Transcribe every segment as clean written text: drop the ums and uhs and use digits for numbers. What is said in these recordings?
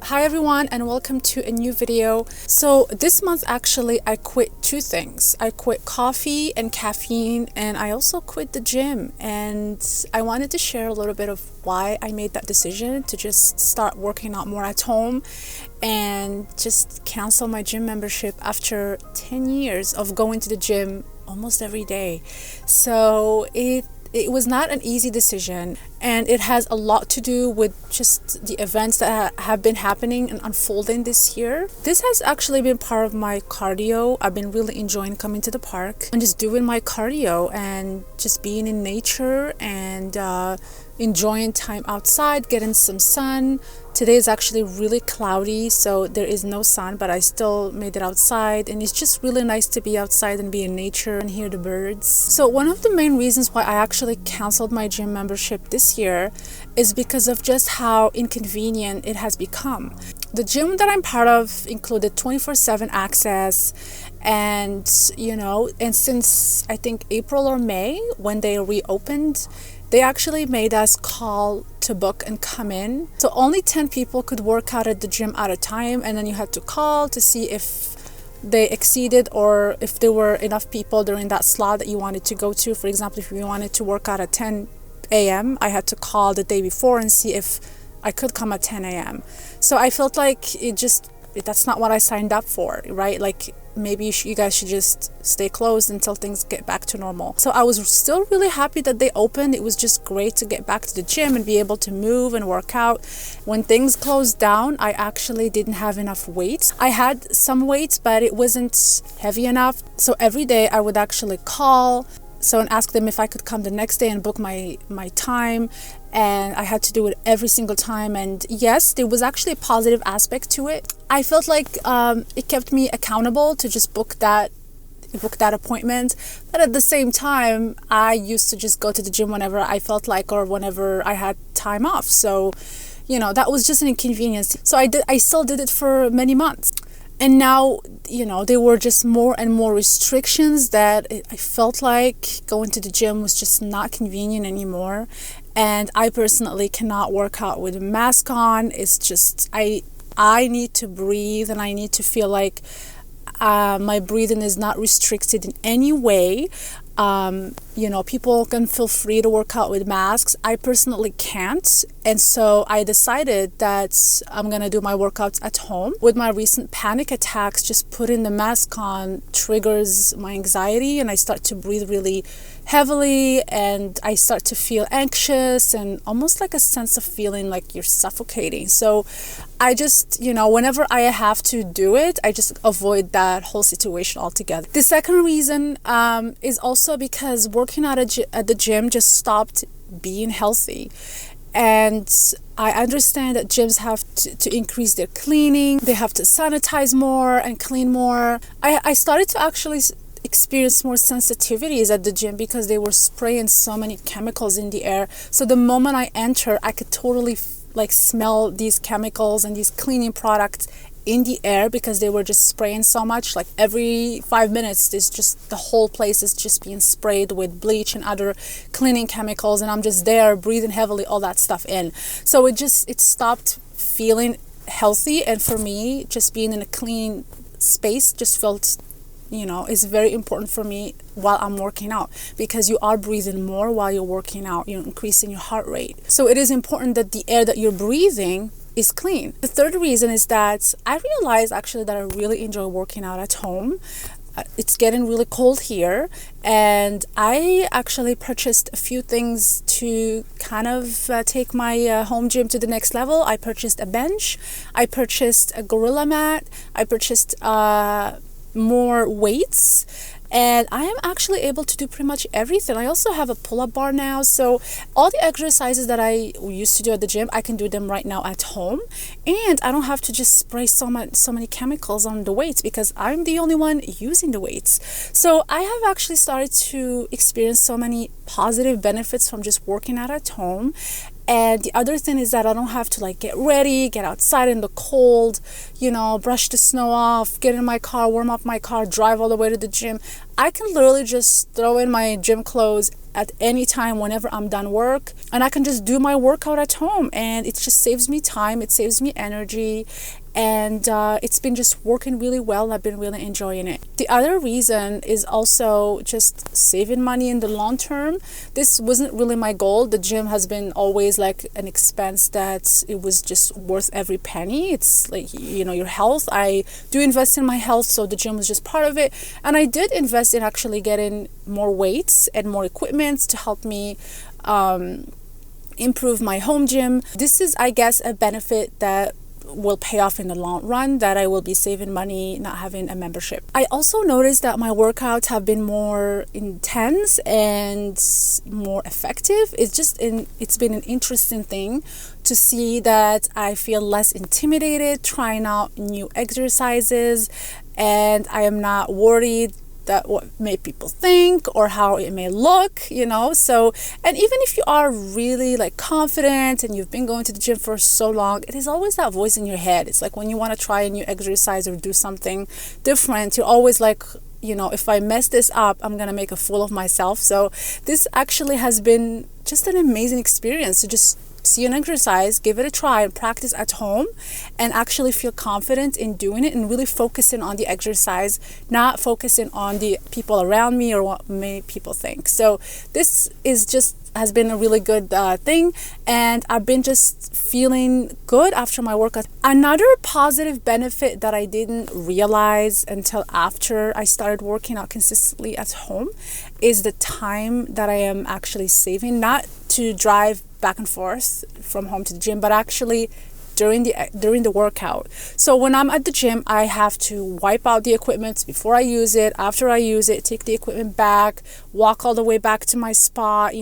Hi everyone, and welcome to a new video. So this month actually I quit two things. I quit coffee and caffeine, and I also quit the gym. And I wanted to share a little bit of why I made that decision to just start working out more at home and just cancel my gym membership after 10 years of going to the gym almost every day. So it was not an easy decision, and it has a lot to do with just the events that have been happening and unfolding this year. This has actually been part of my cardio. I've been really enjoying coming to the park and just doing my cardio and just being in nature and enjoying time outside, getting some sun. Today is actually really cloudy, so there is no sun, but I still made it outside, and it's just really nice to be outside and be in nature and hear the birds. So one of the main reasons why I actually canceled my gym membership this year is because of just how inconvenient it has become. The gym that I'm part of included 24/7 access, and since I think April or May when they reopened, they actually made us call to book and come in. So only 10 people could work out at the gym at a time, and then you had to call to see if they exceeded or if there were enough people during that slot that you wanted to go to. For example, if you wanted to work out at 10 a.m., I had to call the day before and see if I could come at 10 a.m. So I felt like that's not what I signed up for, right? Like maybe you guys should just stay closed until things get back to normal. So I was still really happy that they opened. It was just great to get back to the gym and be able to move and work out. When things closed down, I actually didn't have enough weights. I had some weights, but it wasn't heavy enough. So every day I would actually call and ask them if I could come the next day and book my time, and I had to do it every single time. And yes, there was actually a positive aspect to it. I felt like it kept me accountable to just book that appointment, but at the same time I used to just go to the gym whenever I felt like or whenever I had time off. So that was just an inconvenience. So I still did it for many months. And now, there were just more and more restrictions that I felt like going to the gym was just not convenient anymore. And I personally cannot work out with a mask on. It's just, I need to breathe, and I need to feel like my breathing is not restricted in any way. People can feel free to work out with masks. I personally can't. And so I decided that I'm going to do my workouts at home. With my recent panic attacks, just putting the mask on triggers my anxiety, and I start to breathe really heavily, and I start to feel anxious and almost like a sense of feeling like you're suffocating. So I just, whenever I have to do it, I just avoid that whole situation altogether. The second reason is also because working out at the gym just stopped being healthy. And I understand that gyms have to increase their cleaning. They have to sanitize more and clean more. I started to actually experience more sensitivities at the gym because they were spraying so many chemicals in the air. So the moment I enter, I could totally smell these chemicals and these cleaning products in the air because they were just spraying so much. Like every 5 minutes, the whole place is just being sprayed with bleach and other cleaning chemicals, and I'm just there breathing heavily all that stuff in. So it stopped feeling healthy, and for me, just being in a clean space just felt is very important for me while I'm working out, because you are breathing more while you're working out. You're increasing your heart rate. So it is important that the air that you're breathing is clean. The third reason is that I realized actually that I really enjoy working out at home. It's getting really cold here, and I actually purchased a few things to kind of take my home gym to the next level. I purchased a bench, I purchased a gorilla mat, I purchased more weights, and I am actually able to do pretty much everything. I also have a pull-up bar now, so all the exercises that I used to do at the gym, I can do them right now at home, and I don't have to just spray so many chemicals on the weights because I'm the only one using the weights. So I have actually started to experience so many positive benefits from just working out at home. And the other thing is that I don't have to get ready, get outside in the cold, brush the snow off, get in my car, warm up my car, drive all the way to the gym. I can literally just throw in my gym clothes at any time whenever I'm done work, and I can just do my workout at home, and it just saves me time, it saves me energy, and it's been just working really well. I've been really enjoying it. The other reason is also just saving money in the long term. This wasn't really my goal. The gym has been always like an expense that it was just worth every penny. It's like, your health. I do invest in my health, so the gym was just part of it. And I did invest in actually getting more weights and more equipment to help me improve my home gym. This is, I guess, a benefit that will pay off in the long run, that I will be saving money not having a membership. I also noticed that my workouts have been more intense and more effective. It's been an interesting thing to see that I feel less intimidated trying out new exercises, and I am not worried that what may people think or how it may look, so, and even if you are really like confident and you've been going to the gym for so long, it is always that voice in your head. It's like when you want to try a new exercise or do something different, you're always like, if I mess this up, I'm gonna make a fool of myself. So this actually has been just an amazing experience to just see an exercise, give it a try, and practice at home, and actually feel confident in doing it and really focusing on the exercise, not focusing on the people around me or what many people think. So this has been a really good thing, and I've been just feeling good after my workout. Another positive benefit that I didn't realize until after I started working out consistently at home is the time that I am actually saving, not to drive back and forth from home to the gym, but actually during the workout. So when I'm at the gym, I have to wipe out the equipment before I use it, after I use it, take the equipment back, walk all the way back to my spot.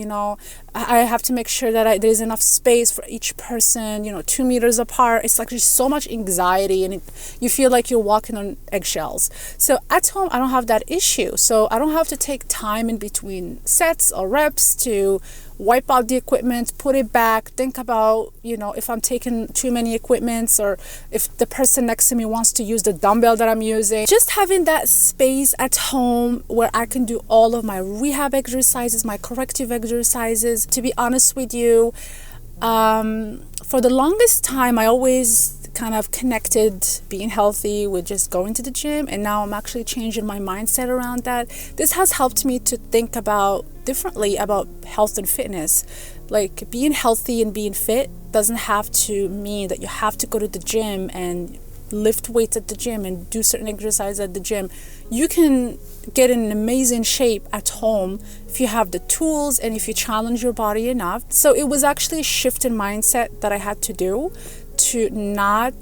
I have to make sure that there's enough space for each person, 2 meters apart. It's like there's so much anxiety, and you feel like you're walking on eggshells. So at home, I don't have that issue. So I don't have to take time in between sets or reps to wipe out the equipment, put it back, think about, if I'm taking too many equipments, or if the person next to me wants to use the dumbbell that I'm using. Just having that space at home where I can do all of my rehab exercises, my corrective exercises. To be honest with you, for the longest time, I always kind of connected being healthy with just going to the gym, and now I'm actually changing my mindset around that. This has helped me to think differently about health and fitness. Like, being healthy and being fit doesn't have to mean that you have to go to the gym and lift weights at the gym and do certain exercises at the gym. You can get in an amazing shape at home if you have the tools and if you challenge your body enough. So it was actually a shift in mindset that I had to do, to not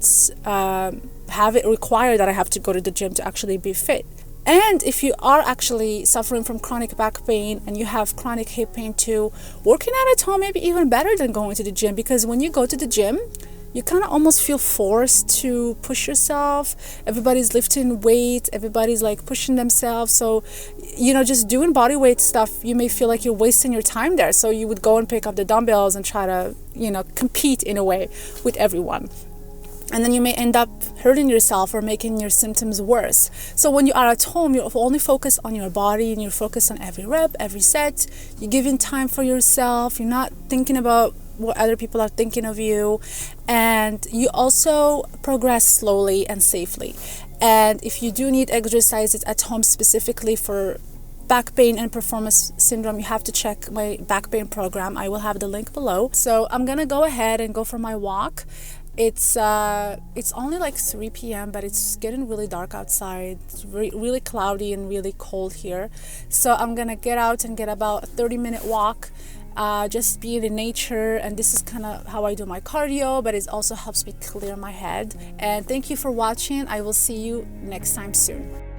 have it require that I have to go to the gym to actually be fit. And if you are actually suffering from chronic back pain and you have chronic hip pain too, working out at home may be even better than going to the gym, because when you go to the gym, you kind of almost feel forced to push yourself. Everybody's lifting weights, everybody's like pushing themselves. So, just doing body weight stuff, you may feel like you're wasting your time there. So you would go and pick up the dumbbells and try to, compete in a way with everyone. And then you may end up hurting yourself or making your symptoms worse. So when you are at home, you're only focused on your body, and you're focused on every rep, every set. You're giving time for yourself. You're not thinking about what other people are thinking of you, and you also progress slowly and safely. And if you do need exercises at home specifically for back pain and performance syndrome, you have to check my back pain program. I will have the link below. So I'm gonna go ahead and go for my walk. It's only like 3 p.m. but it's getting really dark outside. It's really cloudy and really cold here. So I'm gonna get out and get about a 30-minute walk, just being in nature. And this is kind of how I do my cardio, but it also helps me clear my head. And thank you for watching. I will see you next time soon.